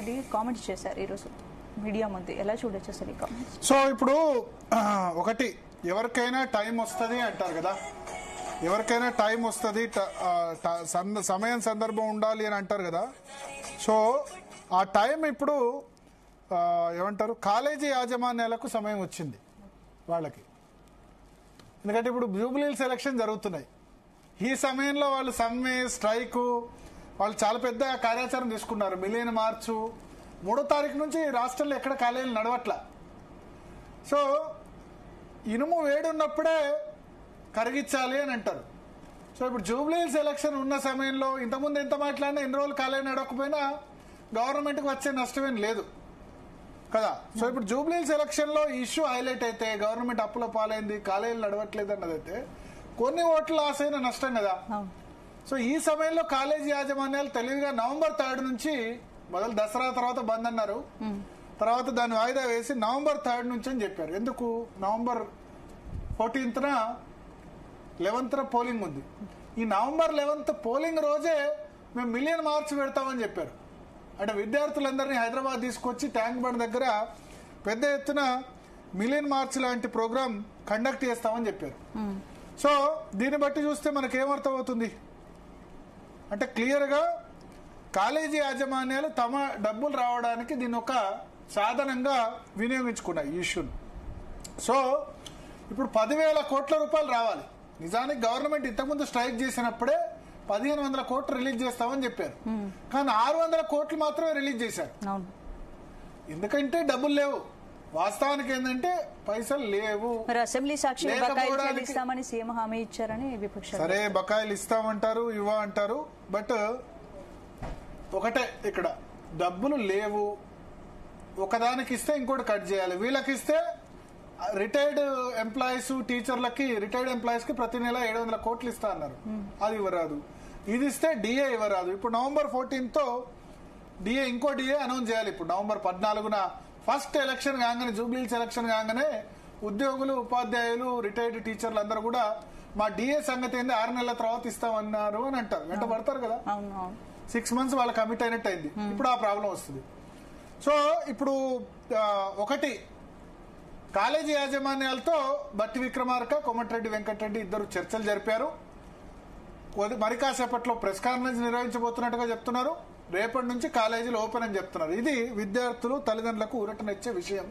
Reddy comments చేశారు ఈరోజు media ముందు. ఎలా చూడొచ్చు అసలు ఈ కామెంట్స్? సో ఇప్పుడు ఒకటి, ఎవరికైనా టైం వస్తుంది అంటారు కదా, ఎవరికైనా టైం వస్తుంది, సమయం సందర్భం ఉండాలి అని అంటారు కదా. సో ఆ టైం ఇప్పుడు ఏమంటారు, కాలేజీ యాజమాన్యాలకు సమయం వచ్చింది వాళ్ళకి. ఎందుకంటే ఇప్పుడు జూబ్లీహిల్స్ ఎలక్షన్ జరుగుతున్నాయి. ఈ సమయంలో వాళ్ళు సమ్మె, స్ట్రైకు, వాళ్ళు చాలా పెద్ద కార్యాచరణ తీసుకున్నారు. మిలియన్ మార్చు 3వ తారీఖు నుంచి రాష్ట్రంలో ఎక్కడ కాలేజీలు నడవట్ల. సో ఇనుము వేడున్నప్పుడే కరిగించాలి అని అంటారు. సో ఇప్పుడు జూబ్లీహిల్స్ ఎలక్షన్ ఉన్న సమయంలో ఇంతకుముందు ఎంత మాట్లాడినా, ఎన్ని రోజులు కాలేజీ నడవకపోయినా గవర్నమెంట్కి వచ్చే నష్టమేం లేదు కదా. సో ఇప్పుడు జూబ్లీహిల్స్ ఎలక్షన్ లో ఇష్యూ హైలైట్ అయితే, గవర్నమెంట్ అప్పుల పాలైంది, కాలేజీలు నడవట్లేదు అన్నదైతే కొన్ని ఓట్లు లాస్ అయిన నష్టం కదా. సో ఈ సమయంలో కాలేజీ యాజమాన్యాలు తెలివిగా నవంబర్ 3 నుంచి మొదలు, దసరా తర్వాత బంద్ అన్నారు, తర్వాత దాన్ని వాయిదా వేసి నవంబర్ 3 నుంచి అని చెప్పారు. ఎందుకు? నవంబర్ 14న 11th పోలింగ్ ఉంది. ఈ నవంబర్ 11th పోలింగ్ రోజే మేము మిలియన్ మార్చ్ పెడతామని చెప్పారు. అంటే విద్యార్థులందరినీ హైదరాబాద్ తీసుకొచ్చి ట్యాంక్ బండ్ దగ్గర పెద్ద ఎత్తున మిలియన్ మార్చ్ లాంటి ప్రోగ్రామ్ కండక్ట్ చేస్తామని చెప్పారు. సో దీన్ని బట్టి చూస్తే మనకేమర్థం అవుతుంది అంటే, క్లియర్గా కాలేజీ యాజమాన్యాలు తమ డబ్బులు రావడానికి దీన్ని ఒక సాధనంగా వినియోగించుకున్నాయి ఈ ఇష్యూని. సో ఇప్పుడు 10,000 కోట్ల రూపాయలు రావాలి. నిజానికి గవర్నమెంట్ ఇంతకుముందు స్ట్రైక్ చేసినప్పుడే 1,500 కోట్లు రిలీజ్ చేస్తామని చెప్పారు. కానీ 600 కోట్లు మాత్రమే రిలీజ్ చేశారు. ఎందుకంటే డబ్బులు లేవు. వాస్తవానికి ఏంటంటే పైసలు లేవు. అసెంబ్లీ సాక్షి బకాయిలు ఇస్తామని సీఎం హామీ ఇచ్చారని విపక్షాలు. సరే, బకాయిలు ఇస్తామంటారు, ఇవ్వ అంటారు. బట్ ఒకటే, ఇక్కడ డబ్బులు లేవు. ఒకదానికి ఇస్తే ఇంకోటి కట్ చేయాలి. వీళ్ళకి ఇస్తే రిటైర్డ్ ఎంప్లాయీస్, టీచర్లకి, రిటైర్డ్ ఎంప్లాయీస్ కి ప్రతి నెల 700 కోట్లు ఇస్తా అన్నారు. అది ఇవ్వరాదు. ఇది ఇస్తే డిఏ ఇవ్వరాదు. ఇప్పుడు నవంబర్ 14తో డిఏ, ఇంకో డిఏ అనౌన్స్ చేయాలి. ఇప్పుడు నవంబర్ 14న ఫస్ట్ ఎలక్షన్ కాగానే, జూబ్లీహిల్స్ ఎలక్షన్ కాగానే ఉద్యోగులు, ఉపాధ్యాయులు, రిటైర్డ్ టీచర్లు అందరూ కూడా మా డిఏ సంగతి ఏంది 6 నెలల తర్వాత ఇస్తామన్నారు అని అంటారు. వెంట పడతారు కదా. 6 months వాళ్ళు కమిట్ అయినట్టు అయింది. ఇప్పుడు ఆ ప్రాబ్లం వస్తుంది. సో ఇప్పుడు ఒకటి, కాలేజీ యాజమాన్యాలతో బట్టి విక్రమార్క, కోమటిరెడ్డి వెంకటరెడ్డి ఇద్దరు చర్చలు జరిపారు. మరి కాసేపట్లో ప్రెస్ కాన్ఫరెన్స్ నిర్వహించబోతున్నట్టుగా చెప్తున్నారు. రేపటి నుంచి కాలేజీలు ఓపెన్ అని చెప్తున్నారు. ఇది విద్యార్థులు, తల్లిదండ్రులకు ఊరటనిచ్చే విషయం,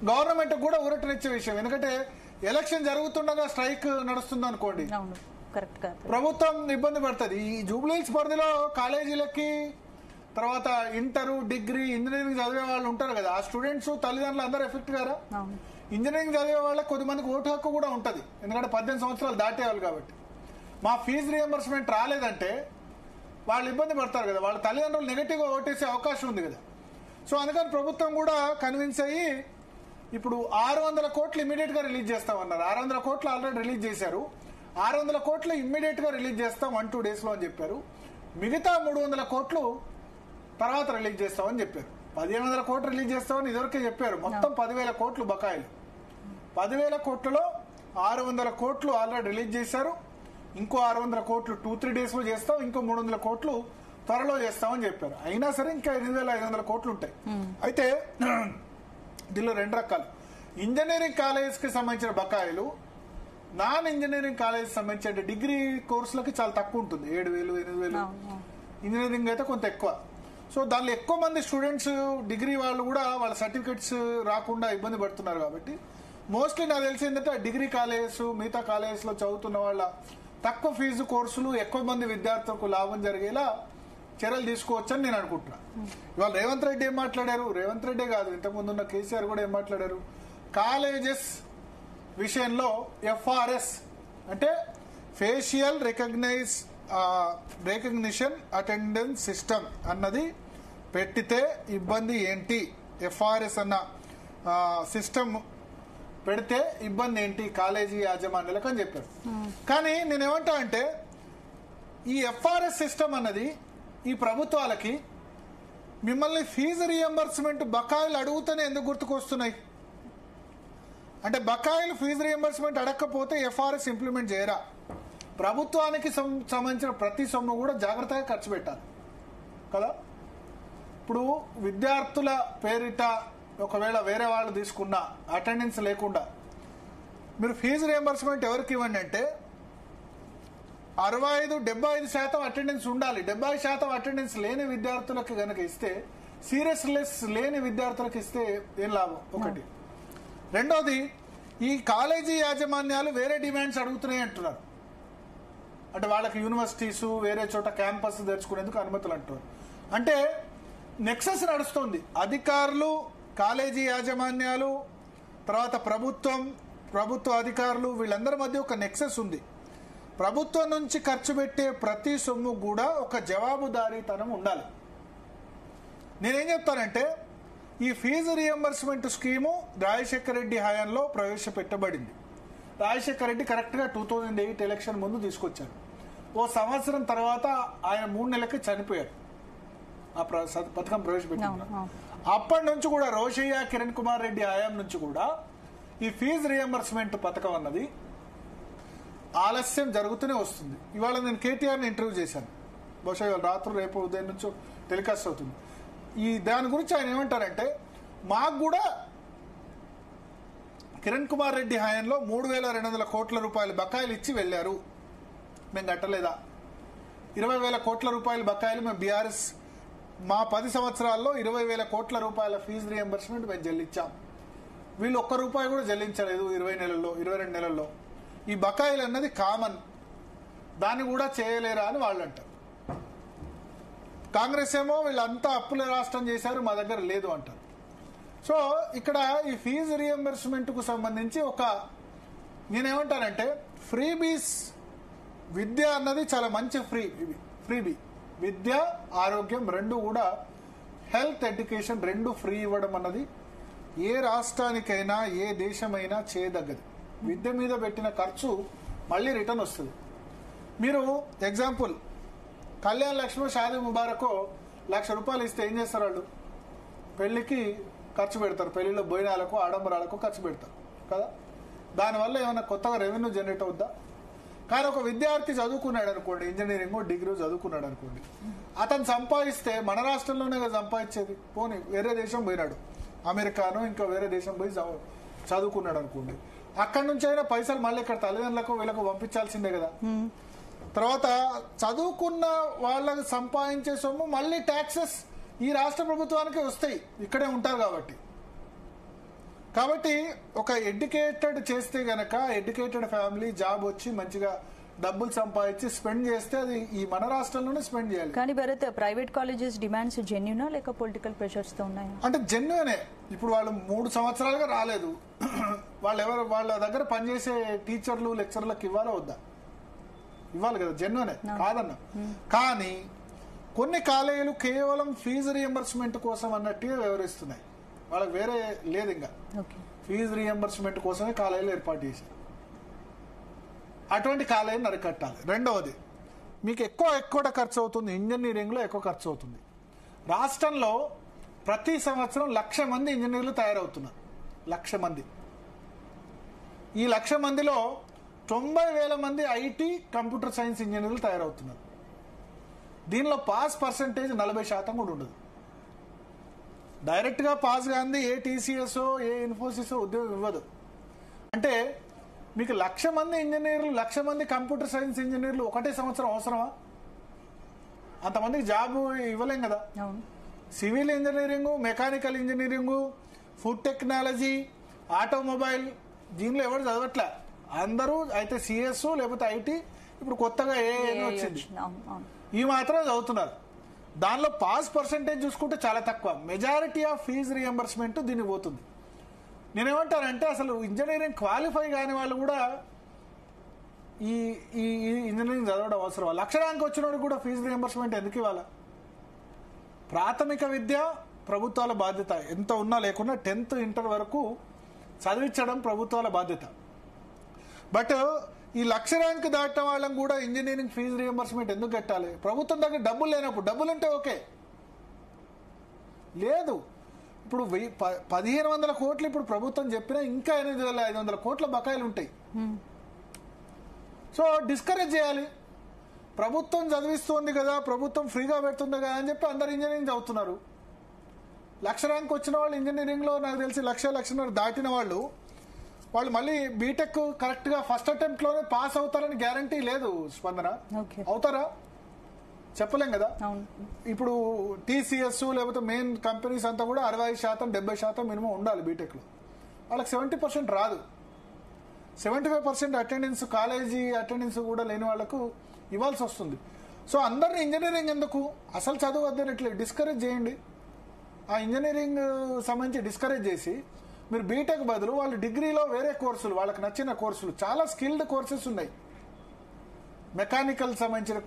గవర్నమెంట్ కూడా ఊరటనిచ్చే విషయం. ఎందుకంటే ఎలక్షన్ జరుగుతుండగా స్ట్రైక్ నడుస్తుంది అనుకోండి, ప్రభుత్వం ఇబ్బంది పడుతుంది. ఈ జూబ్లీహిల్స్ పరిధిలో కాలేజీలకి, తర్వాత ఇంటర్, డిగ్రీ, ఇంజనీరింగ్ చదివే వాళ్ళు ఉంటారు కదా, ఆ స్టూడెంట్స్ తల్లిదండ్రులు అందరూ ఎఫెక్ట్ కారా? ఇంజనీరింగ్ చదివే వాళ్ళకి కొద్దిమందికి ఓటు హక్కు కూడా ఉంటుంది. ఎందుకంటే 18 సంవత్సరాలు దాటేవాళ్ళు కాబట్టి. మా ఫీజు రియంబర్స్మెంట్ రాలేదంటే వాళ్ళు ఇబ్బంది పడతారు కదా, వాళ్ళ తల్లిదండ్రులు నెగటివ్గా ఓటేసే అవకాశం ఉంది కదా. సో అందుకని ప్రభుత్వం కూడా కన్విన్స్ అయ్యి ఇప్పుడు 600 కోట్లు ఇమ్మీడియట్ గా రిలీజ్ చేస్తామన్నారు. 600 కోట్లు ఆల్రెడీ రిలీజ్ చేశారు. 600 కోట్లు ఇమ్మీడియట్ గా రిలీజ్ చేస్తాం 1-2 days లో అని చెప్పారు. మిగతా 300 కోట్లు తర్వాత రిలీజ్ చేస్తామని చెప్పారు. 1,500 కోట్లు రిలీజ్ చేస్తామని ఇదివరకే చెప్పారు. మొత్తం 10,000 కోట్లు బకాయిలు. 10,000 కోట్లలో 600 కోట్లు ఆల్రెడీ రిలీజ్ చేశారు. ఇంకో 600 కోట్లు 2-3 days లో చేస్తాం. ఇంకో 300 కోట్లు త్వరలో చేస్తామని చెప్పారు. అయినా సరే ఇంకా 8,500 కోట్లు ఉంటాయి. అయితే దీనిలో 2 రకాలు. ఇంజనీరింగ్ కాలేజ్ కి సంబంధించిన బకాయిలు, నాన్ ఇంజనీరింగ్ కాలేజ్ సంబంధించిన డిగ్రీ కోర్సులకి చాలా తక్కువ ఉంటుంది. 7,000, 8,000. ఇంజనీరింగ్ అయితే కొంత ఎక్కువ. సో దానిలో ఎక్కువ మంది స్టూడెంట్స్, డిగ్రీ వాళ్ళు కూడా వాళ్ళ సర్టిఫికెట్స్ రాకుండా ఇబ్బంది పడుతున్నారు. కాబట్టి మోస్ట్లీ నాకు తెలిసి ఏంటంటే డిగ్రీ కాలేజెస్, మిగతా కాలేజెస్ లో చదువుతున్న వాళ్ళ తక్కువ ఫీజు కోర్సులు ఎక్కువ మంది విద్యార్థులకు లాభం జరిగేలా చర్యలు తీసుకోవచ్చని నేను అనుకుంటున్నా. ఇవాళ రేవంత్ రెడ్డి ఏం మాట్లాడారు? రేవంత్ రెడ్డే కాదు, ఇంతకుముందు ఉన్న కేసీఆర్ కూడా ఏం మాట్లాడారు? కాలేజెస్ విషయంలో FRS అంటే ఫేషియల్ రికగ్నిషన్ అటెండెన్స్ సిస్టమ్ అన్నది పెట్టితే ఇబ్బంది ఏంటి? FRS అన్న సిస్టమ్ పెడితే ఇబ్బంది ఏంటి కాలేజీ యాజమాన్యాలకు అని చెప్పారు. కానీ నేనేమంటా అంటే ఈ FRS సిస్టమ్ అన్నది ఈ ప్రభుత్వాలకి మిమ్మల్ని ఫీజు రియంబర్స్మెంట్ బకాయిలు అడుగుతూనే ఎందుకు గుర్తుకొస్తున్నాయి అంటే, బకాయిలు ఫీజు రియంబర్స్మెంట్ అడగకపోతే FRS ఇంప్లిమెంట్ చేయరా? ప్రభుత్వానికి సంబంధించిన ప్రతి సొమ్ము కూడా జాగ్రత్తగా ఖర్చు పెట్టాలి కదా. ఇప్పుడు విద్యార్థుల పేరిట ఒకవేళ వేరే వాళ్ళు తీసుకున్న అటెండెన్స్ లేకుండా మీరు ఫీజు రియంబర్స్మెంట్ ఎవరికి ఇవ్వండి అంటే 65-75% అటెండెన్స్ ఉండాలి. 70% అటెండెన్స్ లేని విద్యార్థులకు గనక ఇస్తే, సీరియస్నెస్ లేని విద్యార్థులకు ఇస్తే ఏం లాభం? ఒకటి. రెండోది, ఈ కాలేజీ యాజమాన్యాలు వేరే డిమాండ్స్ అడుగుతున్నాయి అంటున్నారు. అంటే వాళ్ళకి యూనివర్సిటీస్ వేరే చోట క్యాంపస్ తెరుచుకునేందుకు అనుమతులు అంటున్నారు. అంటే నెక్సస్ నడుస్తుంది. అధికారులు, కాలేజీ యాజమాన్యాలు, తర్వాత ప్రభుత్వ అధికారులు, వీళ్ళందరి మధ్య ఒక నెక్సస్ ఉంది. ప్రభుత్వం నుంచి ఖర్చు పెట్టే ప్రతి సొమ్ము కూడా ఒక జవాబుదారీతనం ఉండాలి. నేనేం చెప్తానంటే, ఈ fee reimbursement scheme Rajasekhara Reddy హయాంలో ప్రవేశపెట్టబడింది. రాజశేఖర రెడ్డి కరెక్ట్గా 2008 ఎలక్షన్ ముందు తీసుకొచ్చారు. ఓ సంవత్సరం తర్వాత ఆయన 3 నెలలకి చనిపోయారు. ఆ పథకం ప్రవేశపెట్టింది. అప్పటి నుంచి కూడా రోషయ్య, కిరణ్ కుమార్ రెడ్డి హయాం నుంచి కూడా ఈ ఫీజు రియంబర్స్మెంట్ పథకం అన్నది ఆలస్యం జరుగుతూనే వస్తుంది. ఇవాళ నేను కేటీఆర్ని ఇంటర్వ్యూ చేశాను. బహుశా ఇవాళ రాత్రి రేపు ఉదయం నుంచి టెలికాస్ట్ అవుతుంది. దాని గురించి ఆయన ఏమంటారంటే, మాకు కూడా కిరణ్ కుమార్ రెడ్డి హయాంలో 3,200 కోట్ల రూపాయలు బకాయిలు ఇచ్చి వెళ్ళారు, మేము కట్టలేదా? 20,000 కోట్ల రూపాయల బకాయిలు మేము బీఆర్ఎస్ మా 10 సంవత్సరాల్లో 20,000 కోట్ల రూపాయల ఫీజు రియంబర్స్మెంట్ మేము చెల్లించాం. వీళ్ళు ₹1 కూడా చెల్లించలేదు 22 నెలల్లో. ఈ బకాయిలు అన్నది కామన్, దాన్ని కూడా చేయలేరా అని వాళ్ళు అంటారు. కాంగ్రెస్ ఏమో వీళ్ళంతా అప్పుల రాష్ట్రం చేశారు, మా దగ్గర లేదు అంటారు. సో ఇక్కడ ఈ ఫీజు రియంబర్స్మెంట్ కు సంబంధించి నేనేమంటానంటే, ఫ్రీబీస్ విద్య అన్నది చాలా మంచి ఫ్రీబీ. విద్య, ఆరోగ్యం రెండు కూడా, హెల్త్, ఎడ్యుకేషన్ రెండు ఫ్రీ ఇవ్వడం అన్నది ఏ రాష్ట్రానికైనా ఏ దేశమైనా చేయదగ్గది. విద్య మీద పెట్టిన ఖర్చు మళ్ళీ రిటర్న్ వస్తుంది. మీరు ఎగ్జాంపుల్, కళ్యాణ్ లక్ష్మి, షాదీ ముబారకో ₹1,00,000 ఇస్తే ఏం చేస్తారు? వాళ్ళు పెళ్లికి ఖర్చు పెడతారు, పెళ్లిలో భోజనాలకు, ఆడంబరాలకు ఖర్చు పెడతారు కదా. దానివల్ల ఏమైనా కొత్తగా రెవెన్యూ జనరేట్ అవుద్దా? కానీ ఒక విద్యార్థి చదువుకున్నాడు అనుకోండి, ఇంజనీరింగ్ డిగ్రీ చదువుకున్నాడు అనుకోండి, అతను సంపాదిస్తే మన రాష్ట్రంలోనే కదా సంపాదించేది. పోనీ వేరే దేశం పోయినాడు, అమెరికాను ఇంకా వేరే దేశం పోయి చదువుకున్నాడు అనుకోండి, అక్కడి నుంచి అయినా పైసలు మళ్ళీ ఇక్కడ తల్లిదండ్రులకు వీళ్ళకు పంపించాల్సిందే కదా. తర్వాత చదువుకున్న వాళ్ళకి సంపాదించే సొమ్ము మళ్ళీ ట్యాక్సెస్ ఈ రాష్ట్ర ప్రభుత్వానికి వస్తాయి, ఇక్కడే ఉంటారు కాబట్టి ఒక ఎడ్యుకేటెడ్ చేస్తే గనక, ఎడ్యుకేటెడ్ ఫ్యామిలీ జాబ్ వచ్చి మంచిగా డబ్బులు సంపాదించి స్పెండ్ చేస్తే అది ఈ మన రాష్ట్రంలోనే స్పెండ్ చేయాలి. కానీ భరత్, ప్రైవేట్ కాలేజెస్ డిమాండ్స్ జెన్యూనా లేక పొలిటికల్ ప్రెషర్స్ తో ఉన్నాయా? అంటే జెన్యూనే. ఇప్పుడు వాళ్ళు 3 సంవత్సరాలుగా రాలేదు, వాళ్ళ దగ్గర పనిచేసే టీచర్లు, లెక్చర్లకు ఇవ్వాలా వద్దా? ఇవ్వాలి కదా, జెన్యూనే కాదన్నా. కానీ కొన్ని కాలేజీలు కేవలం ఫీజు రియంబర్స్మెంట్ కోసం అన్నట్టుగా వ్యవహరిస్తున్నాయి. వాళ్ళకి వేరే లేదు, ఇంకా ఫీజు రియంబర్స్మెంట్ కోసమే కాలేజీలు ఏర్పాటు చేశారు. అటువంటి కాలేజీని అరికట్టాలి. రెండవది, మీకు ఎక్కువ ఖర్చు అవుతుంది, ఇంజనీరింగ్లో ఎక్కువ ఖర్చు అవుతుంది. రాష్ట్రంలో ప్రతి సంవత్సరం 1,00,000 మంది ఇంజనీర్లు తయారవుతున్నారు. 1,00,000 మంది. ఈ 1,00,000 మందిలో 90,000 మంది ఐటీ, కంప్యూటర్ సైన్స్ ఇంజనీర్లు తయారవుతున్నారు. దీనిలో పాస్ పర్సంటేజ్ 40% కూడా ఉండదు. డైరెక్ట్గా పాస్ కాంది ఏ టీసీఎస్, ఏ ఇన్ఫోసిస్ ఉద్యోగం ఇవ్వదు. అంటే మీకు 1,00,000 మంది ఇంజనీర్లు, 1,00,000 మంది కంప్యూటర్ సైన్స్ ఇంజనీర్లు ఒకటే సంవత్సరం అవసరమా? అంతమందికి జాబ్ ఇవ్వలేం కదా. Civil engineering, mechanical engineering, food technology, automobile, దీనిలో ఎవరు చదవట్లే. అందరూ అయితే సిఎస్ లేకపోతే ఐటీ, ఇప్పుడు కొత్తగా ఏ వచ్చింది, ఈ మాత్రం చదువుతున్నారు. దానిలో పాస్ పర్సంటేజ్ చూసుకుంటే చాలా తక్కువ. మెజారిటీ ఆఫ్ ఫీజు రియంబర్స్మెంట్ దీనికి పోతుంది. నేనేమంటానంటే, అసలు ఇంజనీరింగ్ క్వాలిఫై కాని వాళ్ళు కూడా ఈ ఇంజనీరింగ్ చదవడం అవసరం. 1,00,000 ర్యాంక్ వచ్చిన కూడా ఫీజు రియంబర్స్మెంట్ ఎందుకు ఇవ్వాలా? ప్రాథమిక విద్య ప్రభుత్వాల బాధ్యత, ఎంత ఉన్నా లేకున్నా 10th, ఇంటర్ వరకు చదివించడం ప్రభుత్వాల బాధ్యత. బట్ ఈ 1,00,000 ర్యాంక్ దాటిన వాళ్ళని కూడా ఇంజనీరింగ్ ఫీజు రియంబర్స్మెంట్ ఎందుకు కట్టాలి? ప్రభుత్వం దగ్గర డబ్బులు లేనప్పుడు. డబ్బులుంటే ఓకే, లేదు. ఇప్పుడు 1,500 కోట్లు ఇప్పుడు ప్రభుత్వం చెప్పినా ఇంకా 8,500 కోట్ల బకాయిలు ఉంటాయి. సో డిస్కరేజ్ చేయాలి. ప్రభుత్వం చదివిస్తుంది కదా, ప్రభుత్వం ఫ్రీగా పెడుతుంది కదా అని చెప్పి అందరు ఇంజనీరింగ్ చదువుతున్నారు. లక్ష ర్యాంక్ వచ్చిన వాళ్ళు ఇంజనీరింగ్ లో నాకు తెలిసి లక్షన్నర దాటిన వాళ్ళు మళ్ళీ బీటెక్ కరెక్ట్ గా ఫస్ట్ అటెంప్ట్ లోనే పాస్ అవుతారని గ్యారంటీ లేదు. స్పందన అవుతారా చెప్పలేం కదా. ఇప్పుడు టీసీఎస్ లేకపోతే మెయిన్ కంపెనీస్ అంతా కూడా 60% 70% మినిమం ఉండాలి బీటెక్ లో. వాళ్ళకి 70% రాదు. 75% అటెండెన్స్, కాలేజీ అటెండెన్స్ కూడా లేని వాళ్లకు ఇవ్వాల్సి వస్తుంది. సో అందరినీ ఇంజనీరింగ్ ఎందుకు, అసలు చదువు వద్దనట్లే డిస్కరేజ్ చేయండి. ఆ ఇంజనీరింగ్ సంబంధించి డిస్కరేజ్ చేసి మీరు బీటెక్ బదులు వాళ్ళు డిగ్రీలో వేరే కోర్సులు, వాళ్ళకి నచ్చిన కోర్సులు, చాలా స్కిల్డ్ కోర్సెస్ ఉన్నాయి, మెకానికల్ సంబంధించిన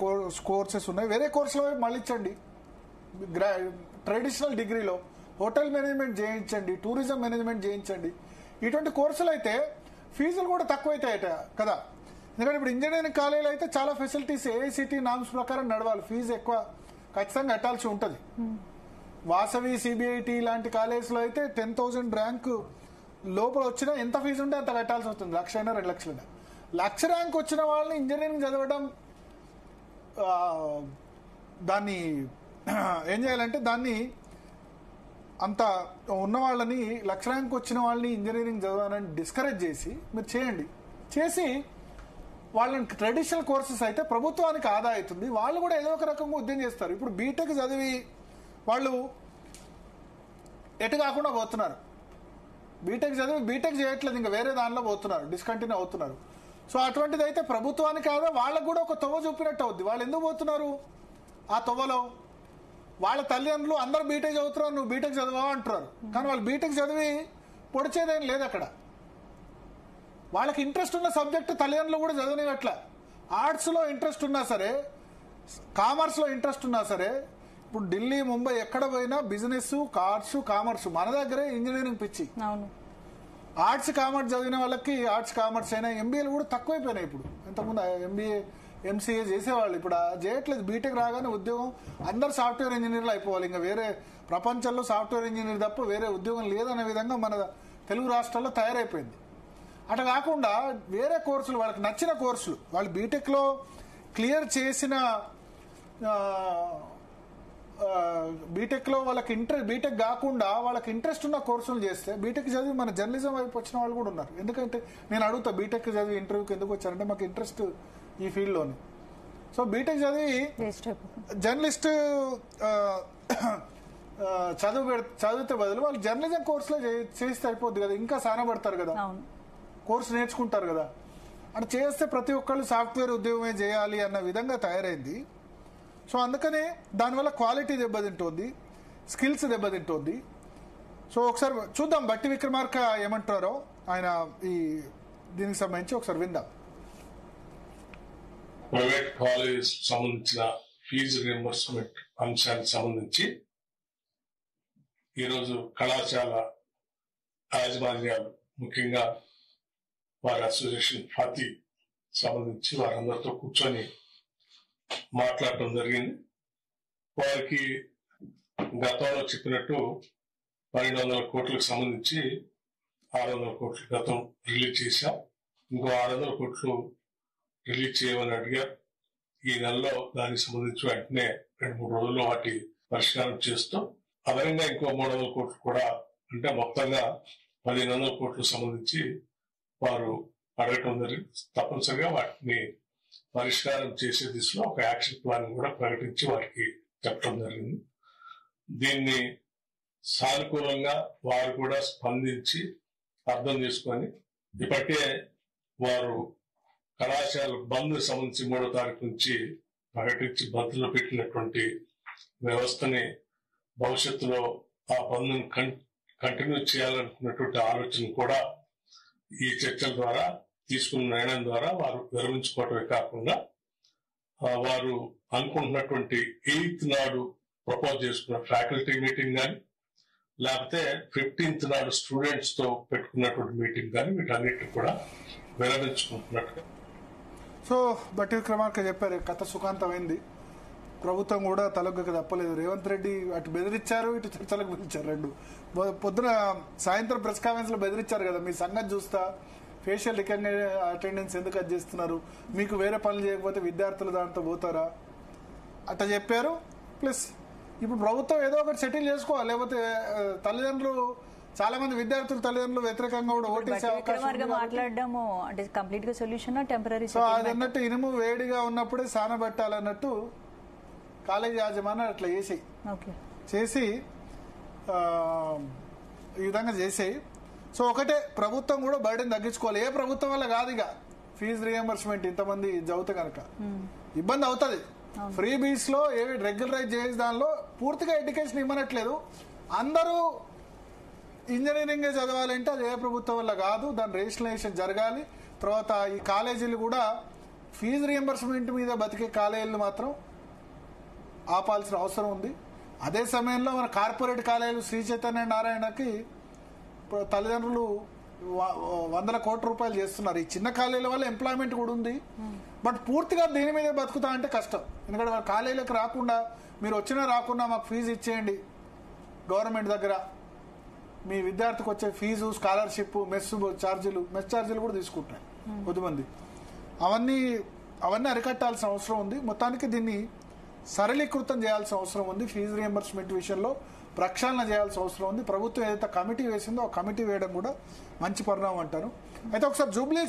కోర్సెస్ ఉన్నాయి, వేరే కోర్సులో మళ్ళించండి. ట్రెడిషనల్ డిగ్రీలో హోటల్ మేనేజ్మెంట్ చేయించండి, టూరిజం మేనేజ్మెంట్ చేయించండి. ఇటువంటి కోర్సులు అయితే ఫీజులు కూడా తక్కువైతాయట కదా. ఎందుకంటే ఇప్పుడు ఇంజనీరింగ్ కాలేజీలో అయితే చాలా ఫెసిలిటీస్ ఏఐసిటి నామ్స్ ప్రకారం నడవాలి, ఫీజు ఎక్కువ ఖచ్చితంగా కట్టాల్సి ఉంటుంది. వాసవి, సిబిఐటి లాంటి కాలేజీలో అయితే 10,000 ర్యాంకు లోపల వచ్చినా ఎంత ఫీజు ఉంటే అంత కట్టాల్సి వస్తుంది, 1,00,000 2 లక్షలైనా. 1,00,000 ర్యాంక్ వచ్చిన వాళ్ళని ఇంజనీరింగ్ చదవడం, దాన్ని ఏం చేయాలంటే దాన్ని అంత ఉన్న వాళ్ళని 1,00,000 ర్యాంక్ వచ్చిన వాళ్ళని ఇంజనీరింగ్ చదవాలని డిస్కరేజ్ చేసి మీరు చేసి వాళ్ళని ట్రెడిషనల్ కోర్సెస్ అయితే ప్రభుత్వానికి ఆదా అవుతుంది, వాళ్ళు కూడా ఏదో ఒక రకంగా ఉద్యమం చేస్తారు. ఇప్పుడు బీటెక్ చదివి వాళ్ళు ఎటు కాకుండా పోతున్నారు, బీటెక్ చదివి బీటెక్ చేయట్లేదు, ఇంకా వేరే దానిలో పోతున్నారు, డిస్కంటిన్యూ అవుతున్నారు. సో అటువంటిది అయితే ప్రభుత్వానికి ఆదా, వాళ్ళకు కూడా ఒక తొవ్వ చూపినట్టు అవుద్ది. వాళ్ళు ఎందుకు పోతున్నారు ఆ తొవ్వలో? వాళ్ళ తల్లిదండ్రులు అందరూ బీటెక్ చదువుతున్నారు, నువ్వు బీటెక్ చదవా అంటున్నారు. కానీ వాళ్ళు బీటెక్ చదివి పొడిచేదేం లేదు అక్కడ. వాళ్ళకి ఇంట్రెస్ట్ ఉన్న సబ్జెక్టు తల్లిదండ్రులు కూడా చదవనివట్ల. ఆర్ట్స్లో ఇంట్రెస్ట్ ఉన్నా సరే, కామర్స్లో ఇంట్రెస్ట్ ఉన్నా సరే, ఇప్పుడు ఢిల్లీ, ముంబై ఎక్కడ పోయినా బిజినెస్, కార్స్, కామర్స్. మన దగ్గరే ఇంజనీరింగ్ పిచ్చి. ఆర్ట్స్ కామర్స్ చదివిన వాళ్ళకి ఆర్ట్స్ కామర్స్ అయినా ఎంబీఏలు కూడా తక్కువైపోయినాయి. ఇప్పుడు ఇంతకుముందు ఎంబీఏ ఎంసీఏ చేసేవాళ్ళు ఇప్పుడు చేయట్లేదు. బీటెక్ రాగానే ఉద్యోగం, అందరు సాఫ్ట్వేర్ ఇంజనీర్లు అయిపోవాలి, ఇంకా వేరే ప్రపంచంలో సాఫ్ట్వేర్ ఇంజనీర్ తప్ప వేరే ఉద్యోగం లేదనే విధంగా మన తెలుగు రాష్ట్రాల్లో తయారైపోయింది. అట్లా కాకుండా వేరే కోర్సులు, వాళ్ళకి నచ్చిన కోర్సులు, వాళ్ళు బీటెక్లో క్లియర్ చేసిన బీటెక్లో వాళ్ళకి బీటెక్ కాకుండా వాళ్ళకి ఇంట్రెస్ట్ ఉన్న కోర్సులు చేస్తే, బీటెక్ చదివి మన జర్నలిజం వైపు వచ్చిన వాళ్ళు కూడా ఉన్నారు. ఎందుకంటే నేను అడుగుతా, బీటెక్ చదివి ఇంటర్వ్యూకి ఎందుకు వచ్చారంటే మాకు ఇంట్రెస్ట్ ఈ ఫీల్డ్లోని. సో బీటెక్ చదివి జర్నలిస్ట్ చదివితే బదులు వాళ్ళు జర్నలిజం కోర్సులో చేస్తే అయిపోద్ది కదా, ఇంకా సానపడతారు కదా, కోర్సు నేర్చుకుంటారు కదా. అంటే చేస్తే ప్రతి ఒక్కళ్ళు సాఫ్ట్వేర్ ఉద్యోగమే చేయాలి అన్న విధంగా తయారైంది. సో అందుకనే దానివల్ల క్వాలిటీ దెబ్బతింటోంది, స్కిల్స్ దెబ్బతింటోంది. సో ఒకసారి చూద్దాం బట్టి విక్రమార్క ఏమంటారో ఆయన ఈ దీనికి సంబంధించి ఒకసారి విందాం. ప్రైవేట్ కాలేజ్ సంబంధించిన ఫీజు రియంబర్స్మెంట్ అంశానికి సంబంధించి ఈరోజు కళాశాల యాజమాన్యాలు, ముఖ్యంగా వారి అసోసియేషన్ ఫాతి సంబంధించి వారందరితో కూర్చొని మాట్లాడటం జరిగింది. వారికి గతంలో చెప్పినట్టు 1,200 కోట్లకు సంబంధించి 600 కోట్లు గతం రిలీజ్ చేశాం, ఇంకో 600 కోట్లు రిలీజ్ చేయమని అడిగారు. ఈ నెలలో దానికి సంబంధించి వెంటనే 2-3 రోజుల్లో వాటి పరిష్కారం చేస్తూ అదనంగా ఇంకో 300 కోట్లు కూడా, అంటే మొత్తంగా 1,500 కోట్లకు సంబంధించి వారు అడగటం జరిగింది. తప్పనిసరిగా వాటిని పరిష్కారం చేసే దిశలో ఒక యాక్షన్ ప్లాన్ కూడా ప్రకటించి వారికి చెప్పడం జరిగింది. దీన్ని సానుకూలంగా వారు కూడా స్పందించి అర్థం చేసుకొని ఇప్పటికే వారు కళాశాల బంద్ సంబంధించి 3వ తారీఖు నుంచి ప్రకటించి బంద్లో పెట్టినటువంటి వ్యవస్థని భవిష్యత్తులో ఆ బంద్ను కంటిన్యూ చేయాలనుకున్నటువంటి ఆలోచన కూడా ఈ చర్చల ద్వారా తీసుకున్న నిర్ణయం ద్వారా వారు విరమించుకోవటమే కాకుండా వారు అనుకుంటున్నటువంటి 8th నాడు ప్రపోజ్ చేసుకున్న ఫ్యాకల్టీ మీటింగ్ కానీ, లేకపోతే 15th నాడు స్టూడెంట్స్ తో పెట్టుకున్నటువంటి మీటింగ్ కానీ, వీటన్నిటిని కూడా విరమించుకుంటున్నట్టుగా. సో బట్టి విక్రమార్క చెప్పారు, కథ సుఖాంతమైంది. ప్రభుత్వం కూడా తలొగ్గక తప్పలేదు. రేవంత్ రెడ్డి అటు బెదిరించారు, ఇటు చర్చలకు పిలిచారు. రెండు పొద్దున సాయంత్రం ప్రెస్ కాన్ఫరెన్స్ లో బెదిరించారు కదా, మీ సంగతి చూస్తా, ఫేషియల్ అటెండెన్స్ ఎందుకు అది చేస్తున్నారు, మీకు వేరే పనులు చేయకపోతే విద్యార్థులు దాంతో పోతారా అట్లా చెప్పారు. ప్లస్ ఇప్పుడు ప్రభుత్వం ఏదో ఒకటి సెటిల్ చేసుకోవాలి, లేకపోతే తల్లిదండ్రులు చాలా మంది విద్యార్థులు తల్లిదండ్రులు వ్యతిరేకంగా కూడా ఓటేసే అవకాశం మాట్లాడడము అంటే కంప్లీట్ గా సొల్యూషన్ టెంపరీ. సో అది అన్నట్టు ఇనుము వేడిగా ఉన్నప్పుడే సానబెట్టాలన్నట్టు కాలేజీ యాజమాన్యం అట్లా చేసి ఈ విధంగా చేసేయి. సో ఒకటే ప్రభుత్వం కూడా బర్డెన్ తగ్గించుకోవాలి. ఏ ప్రభుత్వం వల్ల కాదు ఇక ఫీజు రియంబర్స్మెంట్ ఇంతమంది చదివితే కనుక ఇబ్బంది అవుతుంది. ఫ్రీ బీస్ లో ఏవి రెగ్యులరైజ్ చేసే దానిలో పూర్తిగా ఎడ్యుకేషన్ ఇవ్వనట్లేదు. అందరూ ఇంజనీరింగ్ చదవాలంటే అది ఏ ప్రభుత్వం వల్ల కాదు, దాని రిజిస్ట్రేషన్ జరగాలి. తర్వాత ఈ కాలేజీలు కూడా ఫీజు రియంబర్స్మెంట్ మీద బతికే కాలేజీలు మాత్రం ఆపాల్సిన అవసరం ఉంది. అదే సమయంలో మన కార్పొరేట్ కాలేజీలు శ్రీ చైతన్య నారాయణకి తల్లిదండ్రులు 100 కోట్ల రూపాయలు చేస్తున్నారు. ఈ చిన్న కాలేజీల వల్ల ఎంప్లాయ్మెంట్ కూడా ఉంది, బట్ పూర్తిగా దీని మీదే బతుకుతా అంటే కష్టం. ఎందుకంటే మన కాలేజీలకు రాకుండా మీరు వచ్చినా రాకుండా మాకు ఫీజు ఇచ్చేయండి గవర్నమెంట్ దగ్గర, మీ విద్యార్థికి వచ్చే ఫీజు స్కాలర్షిప్ మెస్ ఛార్జీలు కూడా తీసుకుంటాయి కొద్దిమంది. అవన్నీ అరికట్టాల్సిన అవసరం ఉంది. మొత్తానికి దీన్ని సరళీకృతం చేయాల్సిన అవసరం ఉంది. ఫీజు రియంబర్స్మెంట్ విషయంలో ప్రక్షాళన చేయాల్సిన అవసరం ఉంది. ప్రభుత్వం ఏదైతే కమిటీ వేసిందో ఆ కమిటీ వేయడం కూడా మంచి పరిణామం అంటారు. అయితే ఒకసారి జూబ్లీ